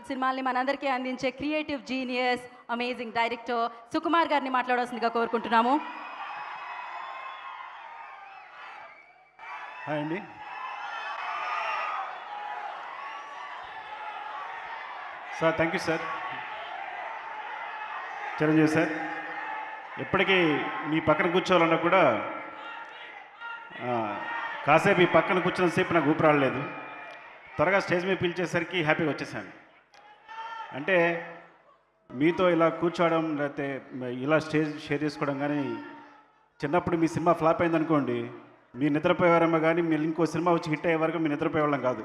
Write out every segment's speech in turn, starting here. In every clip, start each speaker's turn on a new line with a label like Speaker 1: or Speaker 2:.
Speaker 1: సినిమాల్ని మనందరికీ అందించే creative genius, amazing director Sukumar గారిని మాట్లాడాల్సిందిగా కోరుకుంటున్నాము.
Speaker 2: హాయ్ అండి. Sir thank you sir. Chiranjeevi sir, ఎప్పటికీ మీ పక్కన కూర్చోవాలన్నా కూడా కాసేపు ఈ పక్కన కూర్చున్నంతసేపు నాకు ఊపిరి రాలేదు. త్వరగా స్టేజ్ మీద పిలిచేసరికి హ్యాపీగా వచ్చేసాను. అంటే మీతో ఇలా కూర్చోవడం, లేకపోతే ఇలా స్టేజ్ షేర్ చేసుకోవడం కానీ, చిన్నప్పుడు మీ సినిమా ఫ్లాప్ అయిందనుకోండి, మీరు నిద్రపోయేవారేమో కానీ మీరు ఇంకో సినిమా వచ్చి హిట్ అయ్యే వరకు మీరు నిద్రపోయేవాళ్ళం కాదు.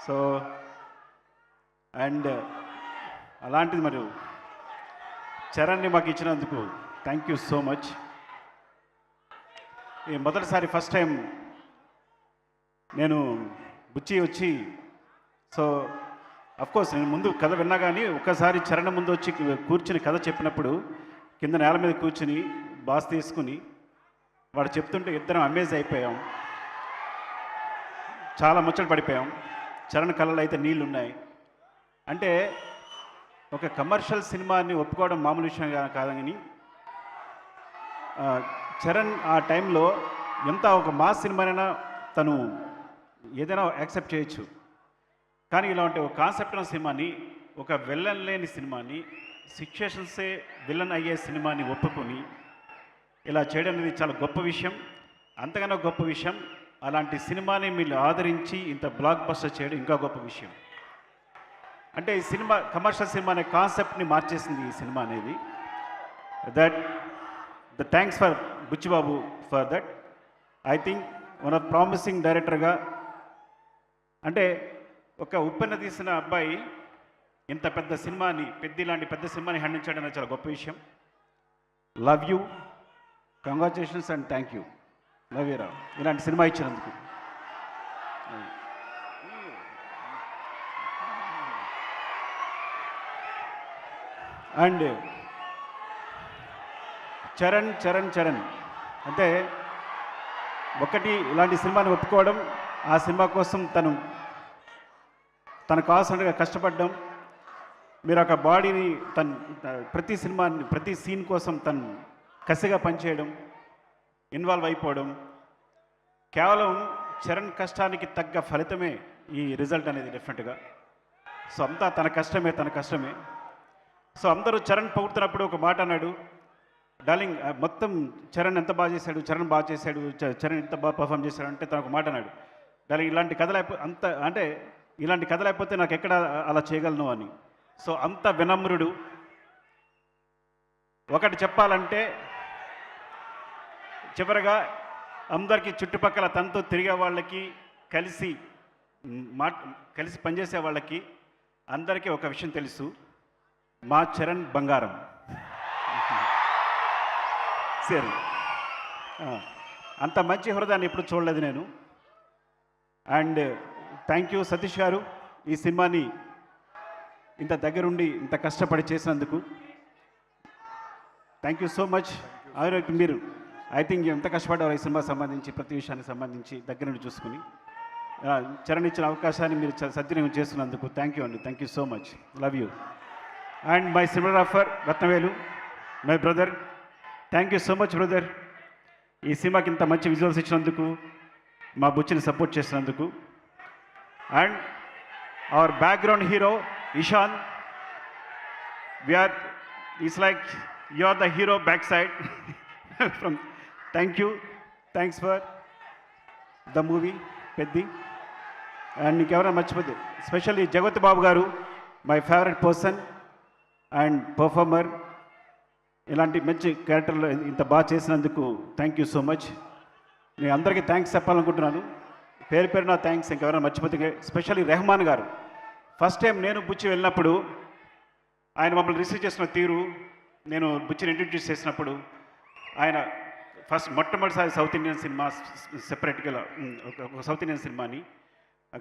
Speaker 2: సో అండ్ అలాంటిది మరి చరణ్ని మాకు ఇచ్చినందుకు థ్యాంక్ యూ సో మచ్. ఈ మొదటిసారి ఫస్ట్ టైం నేను బుచ్చి వచ్చి, సో అఫ్కోర్స్ నేను ముందు కథ విన్నా కానీ ఒక్కసారి చరణ్ ముందు వచ్చి కూర్చుని కథ చెప్పినప్పుడు కింద నేల మీద కూర్చుని బాస్ తీసుకుని వాడు చెప్తుంటే ఇద్దరం అమేజ్ అయిపోయాం. చాలా ముచ్చట పడిపోయాం. చరణ్ కళ్ళలో అయితే నీళ్ళు ఉన్నాయి. అంటే ఒక కమర్షియల్ సినిమాని ఒప్పుకోవడం మామూలు విషయం కాదని, చరణ్ ఆ టైంలో ఎంత ఒక మాస్ సినిమానైనా తను ఏదైనా యాక్సెప్ట్ చేయొచ్చు. కానీ ఇలాంటి ఒక కాన్సెప్ట్ ఉన్న సినిమాని, ఒక విలన్ లేని సినిమాని, సిచ్యుయేషన్సే విలన్ అయ్యే సినిమాని ఒప్పుకొని ఇలా చేయడం అనేది చాలా గొప్ప విషయం. అంతకన్నా గొప్ప విషయం, అలాంటి సినిమాని మీరు ఆదరించి ఇంత బ్లాక్ బస్టర్ చేయడం ఇంకా గొప్ప విషయం. అంటే ఈ సినిమా కమర్షియల్ సినిమా అనే కాన్సెప్ట్ని మార్చేసింది ఈ సినిమా అనేది. The thanks for Buchibabu for that. I think one of promising డైరెక్టర్గా, అంటే ఒక ఉప్పెన తీసిన అబ్బాయి ఇంత పెద్ద సినిమాని, ఇలాంటి పెద్ద సినిమాని హ్యాండిల్ చేయడం అనేది చాలా గొప్ప విషయం. Love you, congratulations and thank you. Love you రా, ఇలాంటి సినిమా ఇచ్చినందుకు. అండ్ చరణ్ చరణ్ చరణ్ అంటే ఒకటి ఇలాంటి సినిమాని ఒప్పుకోవడం, ఆ సినిమా కోసం తనకు కావాల్సినట్టుగా కష్టపడడం, మీరు ఒక బాడీని ప్రతి సినిమాని, ప్రతి సీన్ కోసం తను కసిగా పనిచేయడం, ఇన్వాల్వ్ అయిపోవడం, కేవలం చరణ్ కష్టానికి తగ్గ ఫలితమే ఈ రిజల్ట్ అనేది డెఫినెట్గా. సో అంతా తన కష్టమే. సో అందరూ చరణ్ పొగుడుతున్నప్పుడు ఒక మాట అన్నాడు, డార్లింగ్ మొత్తం చరణ్ ఎంత బాగా చేశాడు, చరణ్ ఎంత బాగా పర్ఫామ్ చేశాడు అంటే తను ఒక మాట అన్నాడు, డార్లింగ్ ఇలాంటి కథ ఇలాంటి కథ లేకపోతే నాకు ఎక్కడ అలా చేయగలను అని. సో అంత వినమ్రుడు. ఒకటి చెప్పాలంటే, చివరగా అందరికీ చుట్టుపక్కల తనతో తిరిగే వాళ్ళకి, కలిసి పనిచేసే వాళ్ళకి అందరికీ ఒక విషయం తెలుసు, మా చరణ్ బంగారం. సరే, అంత మంచి హృదయాన్ని ఎప్పుడు చూడలేదు నేను. అండ్ థ్యాంక్ యూ సతీష్ గారు, ఈ సినిమాని ఇంత దగ్గరుండి ఇంత కష్టపడి చేసినందుకు థ్యాంక్ యూ సో మచ్. మీరు ఐ థింక్ ఎంత కష్టపడ్డారు ఈ సినిమాకి సంబంధించి, ప్రతి విషయానికి సంబంధించి దగ్గర నుండి చూసుకుని చరణ్ ఇచ్చిన అవకాశాన్ని మీరు సద్వినియోగం చేస్తున్నందుకు థ్యాంక్ యూ అండి. Thank you so much. Love you. And my cinematographer Rathnavelu, my brother, thank you so much brother. ఈ సినిమాకి ఇంత మంచి విజువల్స్ ఇచ్చినందుకు, మా బుచ్చిని సపోర్ట్ చేసినందుకు. And our background hero Ishaan, is like you are the hero back side from. Thank you, thanks for the movie Peddi. And ఇంకెవరైనా మర్చిపోతే, specially Jagath Babu garu, my favourite person and performer. ఇలాంటి మంచి క్యారెక్టర్లు ఇంత బాగా చేసినందుకు థ్యాంక్ యూ సో మచ్. నేను అందరికీ థ్యాంక్స్ చెప్పాలనుకుంటున్నాను, పేరున థ్యాంక్స్. ఇంకెవరైనా మర్చిపోతే, స్పెషల్లీ రెహమాన్ గారు. ఫస్ట్ టైం నేను బుచ్చి వెళ్ళినప్పుడు ఆయన మమ్మల్ని రిసీవ్ చేసిన తీరు, నేను బుచ్చిని ఇంట్రడ్యూస్ చేసినప్పుడు, ఆయన మొట్టమొదటిసారి సౌత్ ఇండియన్ సినిమా సెపరేట్గా ఒక సౌత్ ఇండియన్ సినిమాని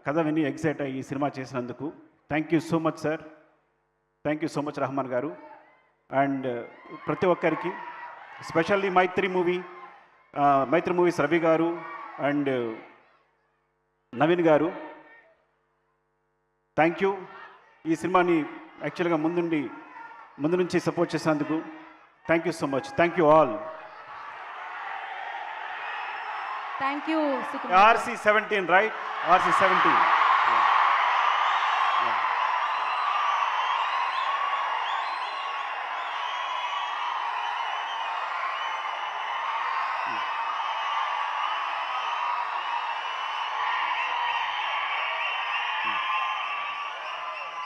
Speaker 2: కథ విని ఎగ్జైట్ అయ్యి ఈ సినిమా చేసినందుకు thank you so much sir. Thank you so much Rahman garu. And ప్రతి ఒక్కరికి, స్పెషల్లీ మైత్రి మూవీస్ రవి గారు అండ్ నవీన్ గారు, థ్యాంక్ యూ ఈ సినిమాని యాక్చువల్గా ముందు నుంచి సపోర్ట్ చేసినందుకు thank you so much. Thank you all.
Speaker 1: Thank you Sukumar.
Speaker 2: RC17, right? RC17.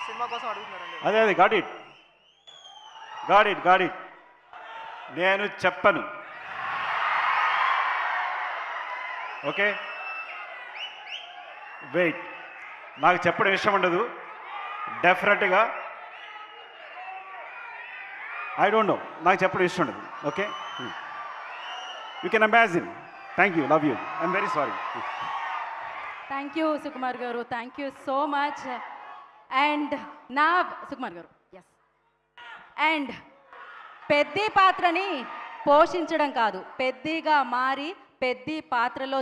Speaker 3: Cinema కోసం అడుగుతున్నారండి.
Speaker 2: అదే గాట్ ఇట్. నేను చెప్పను. Okay, wait. నాకు చెప్పడం ఇష్టం ఉండదు డెఫినెట్గా. ఐ డోంట్ నో, నాకు చెప్పడం ఇష్టం ఉండదు. Okay, you can imagine. Thank you, love you, I'm very sorry.
Speaker 1: Thank you Sukumar garu, thank you so much. And Sukumar garu, yes. And Peddi పాత్రని పోషించడం కాదు, పెద్దిగా మారి పెద్ది పాత్రలో